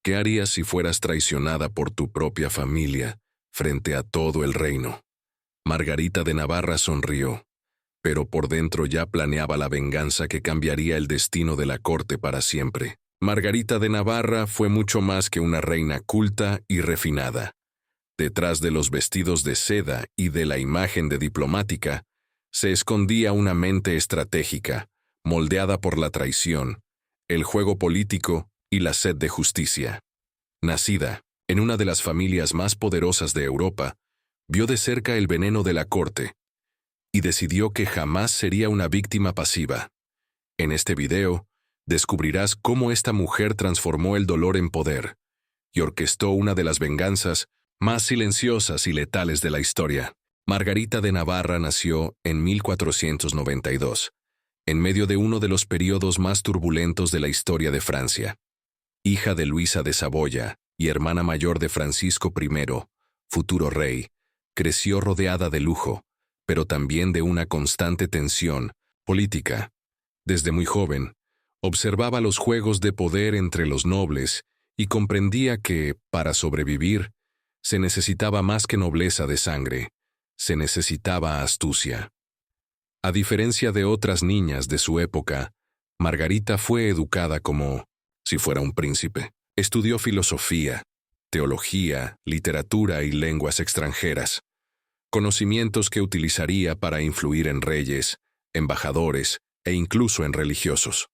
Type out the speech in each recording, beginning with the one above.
¿Qué harías si fueras traicionada por tu propia familia frente a todo el reino? Margarita de Navarra sonrió, pero por dentro ya planeaba la venganza que cambiaría el destino de la corte para siempre. Margarita de Navarra fue mucho más que una reina culta y refinada. Detrás de los vestidos de seda y de la imagen de diplomática, se escondía una mente estratégica, moldeada por la traición, el juego político y la sed de justicia. Nacida en una de las familias más poderosas de Europa, vio de cerca el veneno de la corte y decidió que jamás sería una víctima pasiva. En este video, descubrirás cómo esta mujer transformó el dolor en poder y orquestó una de las venganzas más silenciosas y letales de la historia. Margarita de Navarra nació en 1492, en medio de uno de los periodos más turbulentos de la historia de Francia. Hija de Luisa de Saboya y hermana mayor de Francisco I, futuro rey, creció rodeada de lujo, pero también de una constante tensión política. Desde muy joven, observaba los juegos de poder entre los nobles y comprendía que, para sobrevivir, se necesitaba más que nobleza de sangre, se necesitaba astucia. A diferencia de otras niñas de su época, Margarita fue educada como si fuera un príncipe. Estudió filosofía, teología, literatura y lenguas extranjeras, conocimientos que utilizaría para influir en reyes, embajadores e incluso en religiosos.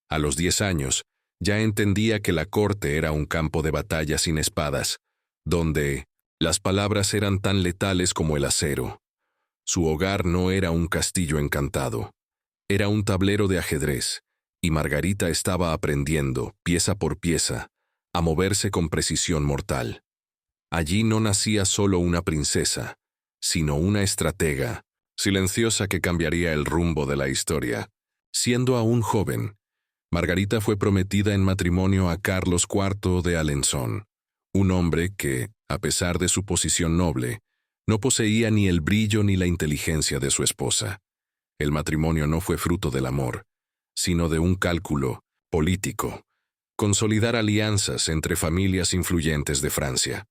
A los 10 años, ya entendía que la corte era un campo de batalla sin espadas, donde las palabras eran tan letales como el acero. Su hogar no era un castillo encantado, era un tablero de ajedrez, y Margarita estaba aprendiendo, pieza por pieza, a moverse con precisión mortal. Allí no nacía solo una princesa, sino una estratega, silenciosa que cambiaría el rumbo de la historia. Siendo aún joven, Margarita fue prometida en matrimonio a Carlos IV de Alençon, un hombre que, a pesar de su posición noble, no poseía ni el brillo ni la inteligencia de su esposa. El matrimonio no fue fruto del amor, sino de un cálculo político, consolidar alianzas entre familias influyentes de Francia.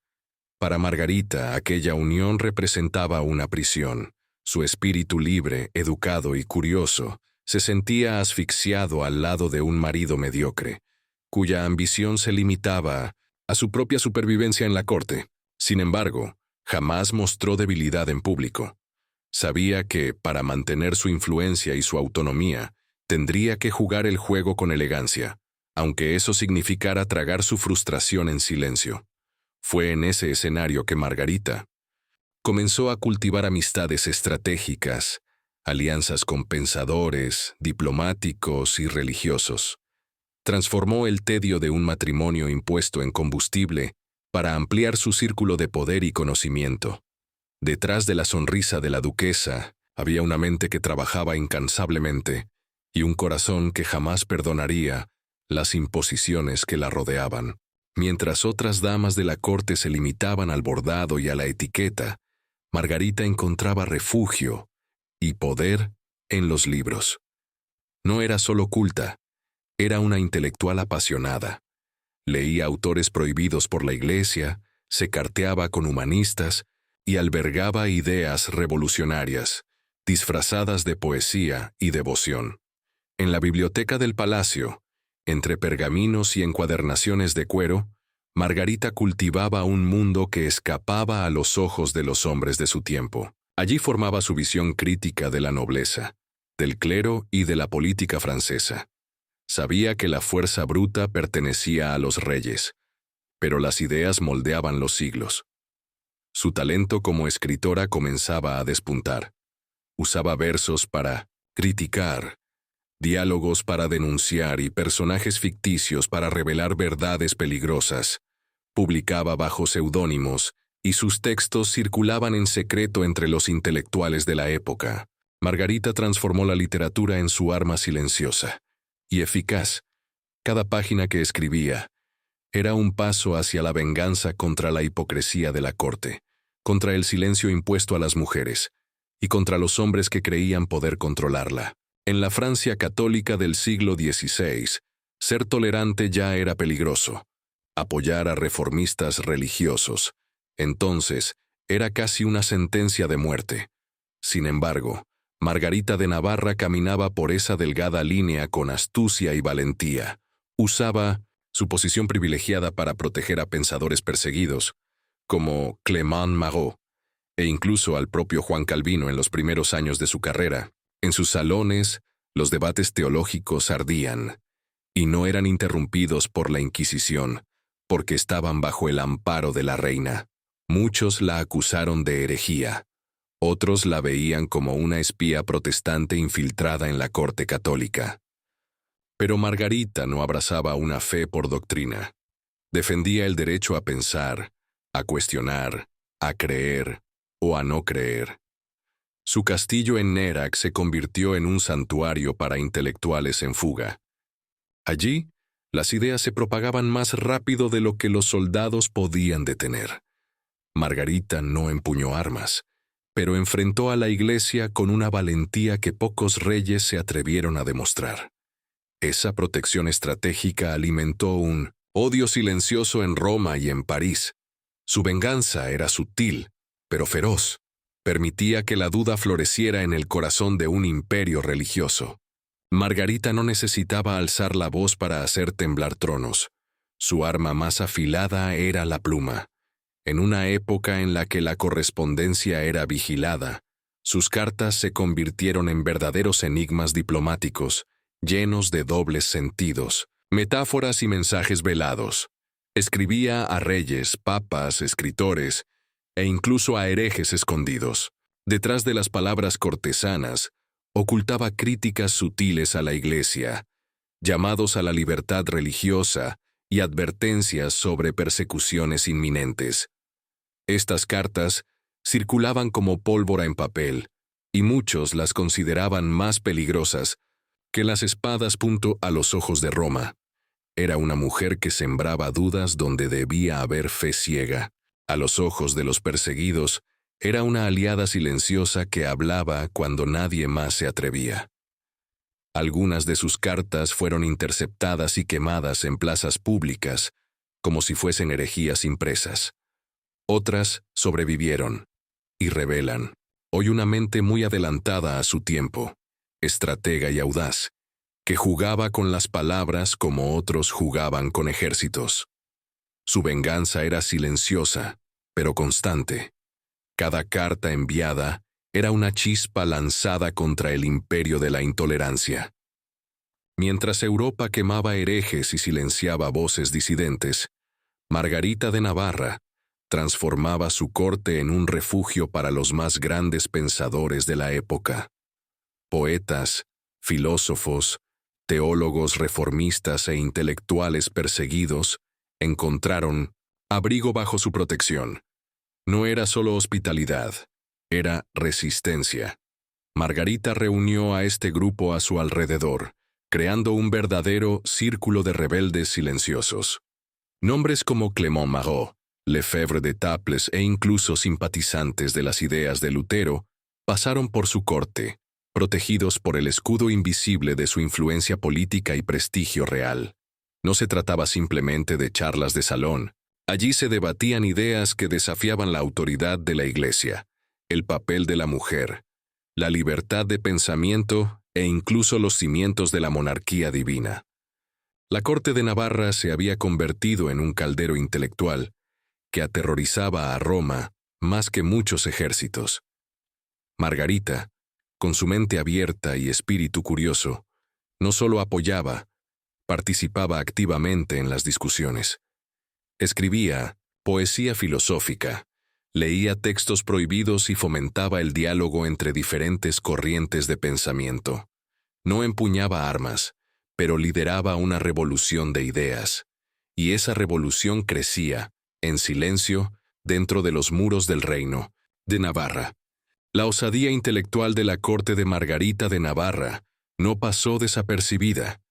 Para Margarita, aquella unión representaba una prisión. Su espíritu libre, educado y curioso se sentía asfixiado al lado de un marido mediocre, cuya ambición se limitaba a su propia supervivencia en la corte. Sin embargo, jamás mostró debilidad en público. Sabía que, para mantener su influencia y su autonomía, tendría que jugar el juego con elegancia, aunque eso significara tragar su frustración en silencio. Fue en ese escenario que Margarita comenzó a cultivar amistades estratégicas, alianzas con pensadores, diplomáticos y religiosos. Transformó el tedio de un matrimonio impuesto en combustible para ampliar su círculo de poder y conocimiento. Detrás de la sonrisa de la duquesa había una mente que trabajaba incansablemente y un corazón que jamás perdonaría las imposiciones que la rodeaban. Mientras otras damas de la corte se limitaban al bordado y a la etiqueta, Margarita encontraba refugio y poder en los libros. No era solo culta, era una intelectual apasionada. Leía autores prohibidos por la Iglesia, se carteaba con humanistas y albergaba ideas revolucionarias, disfrazadas de poesía y devoción. En la biblioteca del palacio, entre pergaminos y encuadernaciones de cuero, Margarita cultivaba un mundo que escapaba a los ojos de los hombres de su tiempo. Allí formaba su visión crítica de la nobleza, del clero y de la política francesa. Sabía que la fuerza bruta pertenecía a los reyes, pero las ideas moldeaban los siglos. Su talento como escritora comenzaba a despuntar. Usaba versos para criticar, diálogos para denunciar y personajes ficticios para revelar verdades peligrosas. Publicaba bajo seudónimos y sus textos circulaban en secreto entre los intelectuales de la época. Margarita transformó la literatura en su arma silenciosa y eficaz. Cada página que escribía era un paso hacia la venganza contra la hipocresía de la corte, contra el silencio impuesto a las mujeres y contra los hombres que creían poder controlarla. En la Francia católica del siglo XVI, ser tolerante ya era peligroso. apoyar a reformistas religiosos. Entonces, era casi una sentencia de muerte. Sin embargo, Margarita de Navarra caminaba por esa delgada línea con astucia y valentía. Usaba su posición privilegiada para proteger a pensadores perseguidos, como Clément Marot, e incluso al propio Juan Calvino en los primeros años de su carrera. En sus salones, los debates teológicos ardían, y no eran interrumpidos por la Inquisición, porque estaban bajo el amparo de la reina. Muchos la acusaron de herejía. Otros la veían como una espía protestante infiltrada en la corte católica. Pero Margarita no abrazaba una fe por doctrina. Defendía el derecho a pensar, a cuestionar, a creer o a no creer. Su castillo en Nérac se convirtió en un santuario para intelectuales en fuga. Allí, las ideas se propagaban más rápido de lo que los soldados podían detener. Margarita no empuñó armas, pero enfrentó a la Iglesia con una valentía que pocos reyes se atrevieron a demostrar. Esa protección estratégica alimentó un odio silencioso en Roma y en París. Su venganza era sutil, pero feroz. Permitía que la duda floreciera en el corazón de un imperio religioso. Margarita no necesitaba alzar la voz para hacer temblar tronos. Su arma más afilada era la pluma. En una época en la que la correspondencia era vigilada, sus cartas se convirtieron en verdaderos enigmas diplomáticos, llenos de dobles sentidos, metáforas y mensajes velados. Escribía a reyes, papas, escritores, e incluso a herejes escondidos. Detrás de las palabras cortesanas, ocultaba críticas sutiles a la Iglesia, llamados a la libertad religiosa y advertencias sobre persecuciones inminentes. Estas cartas circulaban como pólvora en papel, y muchos las consideraban más peligrosas que las espadas a los ojos de Roma. Era una mujer que sembraba dudas donde debía haber fe ciega. A los ojos de los perseguidos, era una aliada silenciosa que hablaba cuando nadie más se atrevía. Algunas de sus cartas fueron interceptadas y quemadas en plazas públicas, como si fuesen herejías impresas. Otras sobrevivieron y revelan hoy una mente muy adelantada a su tiempo, estratega y audaz, que jugaba con las palabras como otros jugaban con ejércitos. Su venganza era silenciosa, pero constante. Cada carta enviada era una chispa lanzada contra el imperio de la intolerancia. Mientras Europa quemaba herejes y silenciaba voces disidentes, Margarita de Navarra transformaba su corte en un refugio para los más grandes pensadores de la época. Poetas, filósofos, teólogos reformistas e intelectuales perseguidos encontraron abrigo bajo su protección. No era solo hospitalidad, era resistencia. Margarita reunió a este grupo a su alrededor, creando un verdadero círculo de rebeldes silenciosos. Nombres como Clément Marot, Lefebvre d'Etaples e incluso simpatizantes de las ideas de Lutero pasaron por su corte, protegidos por el escudo invisible de su influencia política y prestigio real. No se trataba simplemente de charlas de salón. Allí se debatían ideas que desafiaban la autoridad de la Iglesia, el papel de la mujer, la libertad de pensamiento e incluso los cimientos de la monarquía divina. La corte de Navarra se había convertido en un caldero intelectual que aterrorizaba a Roma más que muchos ejércitos. Margarita, con su mente abierta y espíritu curioso, no solo apoyaba, participaba activamente en las discusiones. Escribía poesía filosófica, leía textos prohibidos y fomentaba el diálogo entre diferentes corrientes de pensamiento. No empuñaba armas, pero lideraba una revolución de ideas. Y esa revolución crecía, en silencio, dentro de los muros del reino de Navarra. La osadía intelectual de la corte de Margarita de Navarra no pasó desapercibida.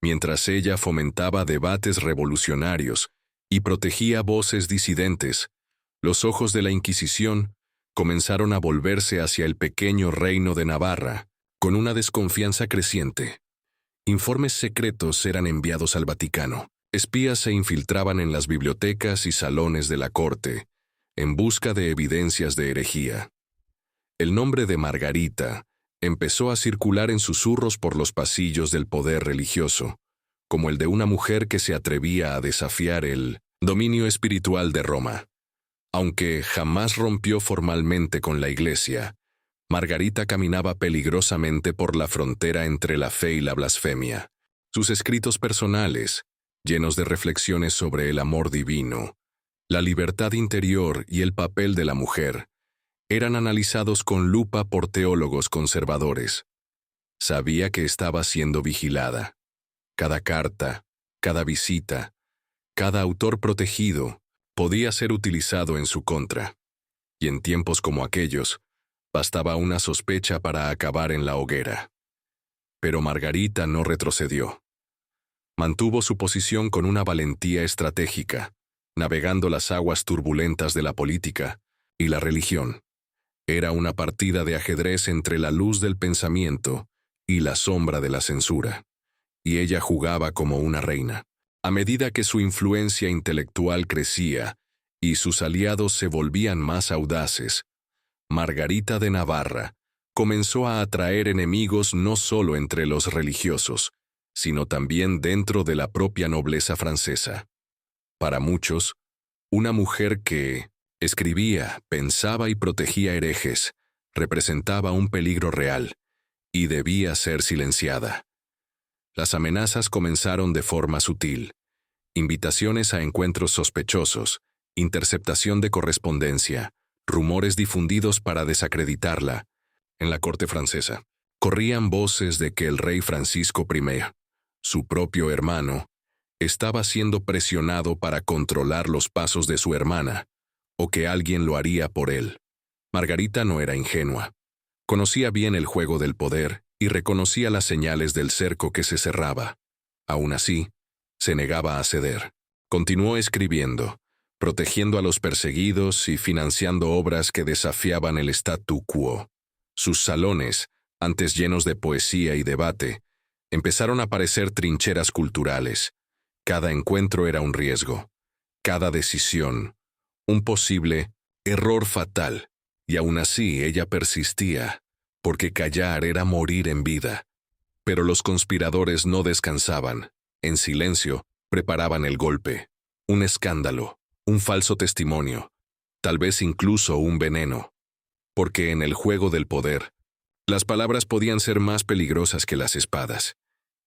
Mientras ella fomentaba debates revolucionarios y protegía voces disidentes, los ojos de la Inquisición comenzaron a volverse hacia el pequeño reino de Navarra, con una desconfianza creciente. Informes secretos eran enviados al Vaticano, Espías se infiltraban en las bibliotecas y salones de la corte, en busca de evidencias de herejía. El nombre de Margarita empezó a circular en susurros por los pasillos del poder religioso, como el de una mujer que se atrevía a desafiar el dominio espiritual de Roma. Aunque jamás rompió formalmente con la Iglesia, Margarita caminaba peligrosamente por la frontera entre la fe y la blasfemia. Sus escritos personales, llenos de reflexiones sobre el amor divino, la libertad interior y el papel de la mujer, eran analizados con lupa por teólogos conservadores. Sabía que estaba siendo vigilada. Cada carta, cada visita, cada autor protegido podía ser utilizado en su contra. Y en tiempos como aquellos, bastaba una sospecha para acabar en la hoguera. Pero Margarita no retrocedió. Mantuvo su posición con una valentía estratégica, navegando las aguas turbulentas de la política y la religión. Era una partida de ajedrez entre la luz del pensamiento y la sombra de la censura, y ella jugaba como una reina. A medida que su influencia intelectual crecía y sus aliados se volvían más audaces, Margarita de Navarra comenzó a atraer enemigos no solo entre los religiosos, sino también dentro de la propia nobleza francesa. Para muchos, una mujer que escribía, pensaba y protegía herejes representaba un peligro real y debía ser silenciada. Las amenazas comenzaron de forma sutil: invitaciones a encuentros sospechosos, interceptación de correspondencia, rumores difundidos para desacreditarla. En la corte francesa, corrían voces de que el rey Francisco I, su propio hermano, estaba siendo presionado para controlar los pasos de su hermana, o que alguien lo haría por él. Margarita no era ingenua. Conocía bien el juego del poder y reconocía las señales del cerco que se cerraba. Aún así, se negaba a ceder. Continuó escribiendo, protegiendo a los perseguidos y financiando obras que desafiaban el statu quo. Sus salones, antes llenos de poesía y debate, empezaron a parecer trincheras culturales. Cada encuentro era un riesgo, cada decisión, un posible error fatal, y aún así ella persistía, porque callar era morir en vida. Pero los conspiradores no descansaban. En silencio, preparaban el golpe, un escándalo, un falso testimonio, tal vez incluso un veneno. Porque en el juego del poder, las palabras podían ser más peligrosas que las espadas,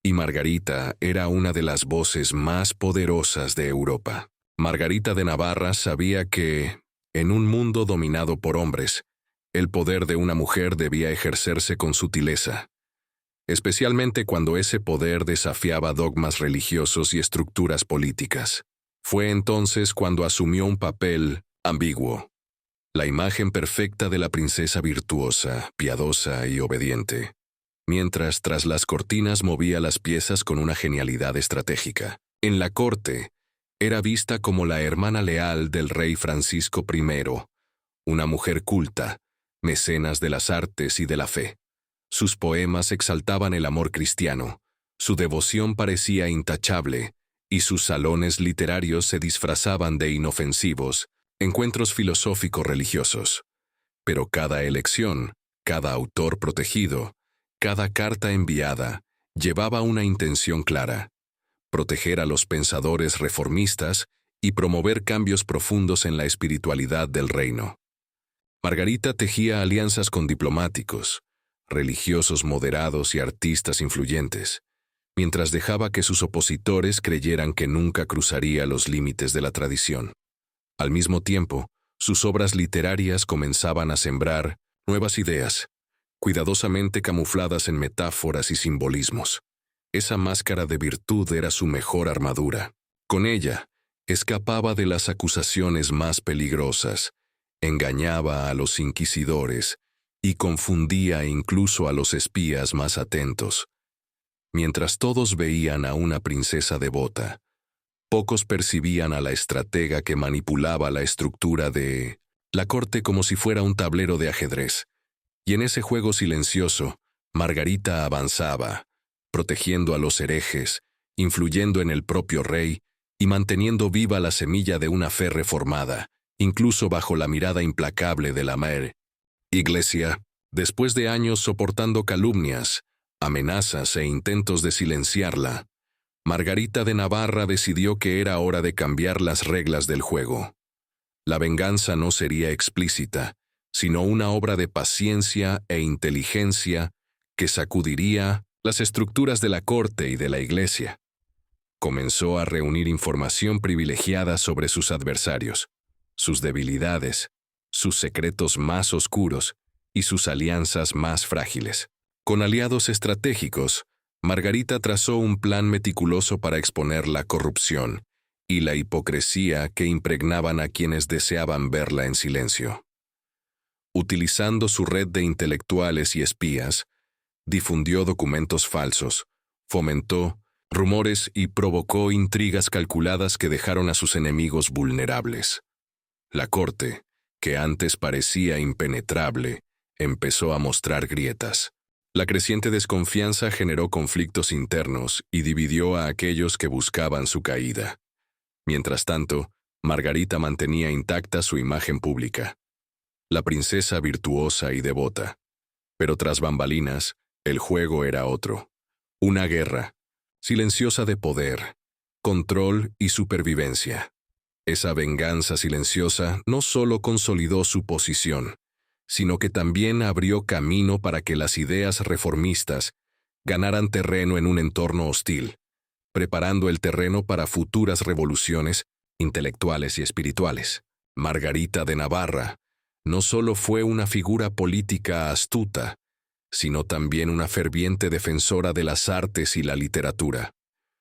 y Margarita era una de las voces más poderosas de Europa. Margarita de Navarra sabía que, en un mundo dominado por hombres, el poder de una mujer debía ejercerse con sutileza, especialmente cuando ese poder desafiaba dogmas religiosos y estructuras políticas. Fue entonces cuando asumió un papel ambiguo, la imagen perfecta de la princesa virtuosa, piadosa y obediente, mientras tras las cortinas movía las piezas con una genialidad estratégica. En la corte, era vista como la hermana leal del rey Francisco I, una mujer culta, mecenas de las artes y de la fe. Sus poemas exaltaban el amor cristiano, su devoción parecía intachable, y sus salones literarios se disfrazaban de inofensivos encuentros filosóficos religiosos. Pero cada elección, cada autor protegido, cada carta enviada, llevaba una intención clara: proteger a los pensadores reformistas y promover cambios profundos en la espiritualidad del reino. Margarita tejía alianzas con diplomáticos, religiosos moderados y artistas influyentes, mientras dejaba que sus opositores creyeran que nunca cruzaría los límites de la tradición. Al mismo tiempo, sus obras literarias comenzaban a sembrar nuevas ideas, cuidadosamente camufladas en metáforas y simbolismos. Esa máscara de virtud era su mejor armadura. Con ella, escapaba de las acusaciones más peligrosas, engañaba a los inquisidores y confundía incluso a los espías más atentos. Mientras todos veían a una princesa devota, pocos percibían a la estratega que manipulaba la estructura de la corte como si fuera un tablero de ajedrez. Y en ese juego silencioso, Margarita avanzaba, protegiendo a los herejes, influyendo en el propio rey y manteniendo viva la semilla de una fe reformada, incluso bajo la mirada implacable de la Iglesia. Después de años soportando calumnias, amenazas e intentos de silenciarla, Margarita de Navarra decidió que era hora de cambiar las reglas del juego. La venganza no sería explícita, sino una obra de paciencia e inteligencia que sacudiría las estructuras de la corte y de la Iglesia. Comenzó a reunir información privilegiada sobre sus adversarios, sus debilidades, sus secretos más oscuros y sus alianzas más frágiles. Con aliados estratégicos, Margarita trazó un plan meticuloso para exponer la corrupción y la hipocresía que impregnaban a quienes deseaban verla en silencio. Utilizando su red de intelectuales y espías, difundió documentos falsos, fomentó rumores y provocó intrigas calculadas que dejaron a sus enemigos vulnerables. La corte, que antes parecía impenetrable, empezó a mostrar grietas. La creciente desconfianza generó conflictos internos y dividió a aquellos que buscaban su caída. Mientras tanto, Margarita mantenía intacta su imagen pública. La princesa virtuosa y devota. Pero tras bambalinas, el juego era otro. Una guerra, silenciosa de poder, control y supervivencia. Esa venganza silenciosa no solo consolidó su posición, sino que también abrió camino para que las ideas reformistas ganaran terreno en un entorno hostil, preparando el terreno para futuras revoluciones intelectuales y espirituales. Margarita de Navarra no solo fue una figura política astuta, sino también una ferviente defensora de las artes y la literatura.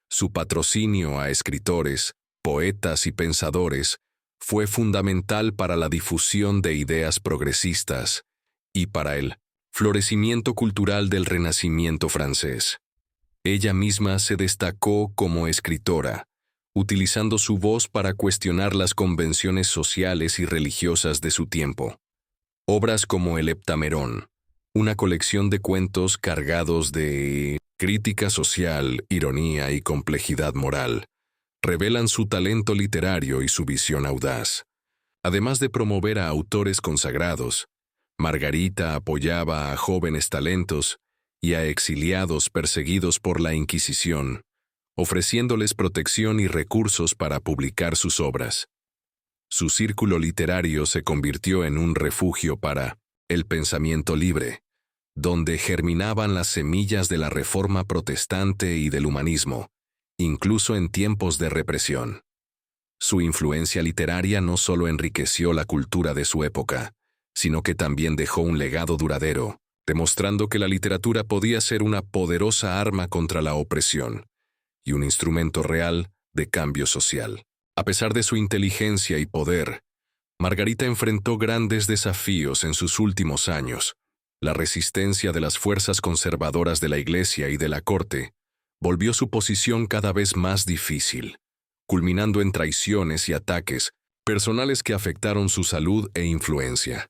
Su patrocinio a escritores, poetas y pensadores fue fundamental para la difusión de ideas progresistas y para el florecimiento cultural del Renacimiento francés. Ella misma se destacó como escritora, utilizando su voz para cuestionar las convenciones sociales y religiosas de su tiempo. Obras como El Heptamerón, una colección de cuentos cargados de crítica social, ironía y complejidad moral, revelan su talento literario y su visión audaz. Además de promover a autores consagrados, Margarita apoyaba a jóvenes talentos y a exiliados perseguidos por la Inquisición, ofreciéndoles protección y recursos para publicar sus obras. Su círculo literario se convirtió en un refugio para el pensamiento libre, donde germinaban las semillas de la Reforma protestante y del humanismo, incluso en tiempos de represión. Su influencia literaria no solo enriqueció la cultura de su época, sino que también dejó un legado duradero, demostrando que la literatura podía ser una poderosa arma contra la opresión y un instrumento real de cambio social. A pesar de su inteligencia y poder, Margarita enfrentó grandes desafíos en sus últimos años. La resistencia de las fuerzas conservadoras de la Iglesia y de la corte volvió su posición cada vez más difícil, culminando en traiciones y ataques personales que afectaron su salud e influencia.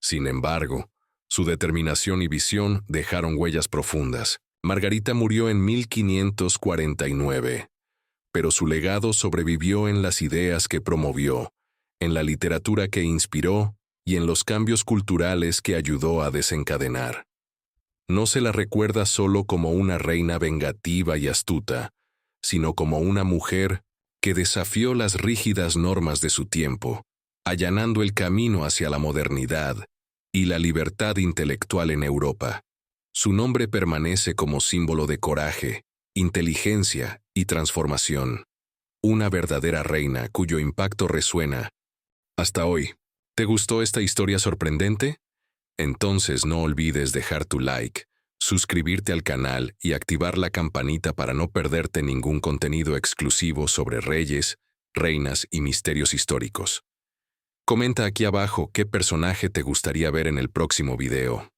Sin embargo, su determinación y visión dejaron huellas profundas. Margarita murió en 1549, pero su legado sobrevivió en las ideas que promovió, en la literatura que inspiró y en los cambios culturales que ayudó a desencadenar. No se la recuerda solo como una reina vengativa y astuta, sino como una mujer que desafió las rígidas normas de su tiempo, allanando el camino hacia la modernidad y la libertad intelectual en Europa. Su nombre permanece como símbolo de coraje, inteligencia y transformación. Una verdadera reina cuyo impacto resuena hasta hoy. ¿Te gustó esta historia sorprendente? Entonces no olvides dejar tu like, suscribirte al canal y activar la campanita para no perderte ningún contenido exclusivo sobre reyes, reinas y misterios históricos. Comenta aquí abajo qué personaje te gustaría ver en el próximo video.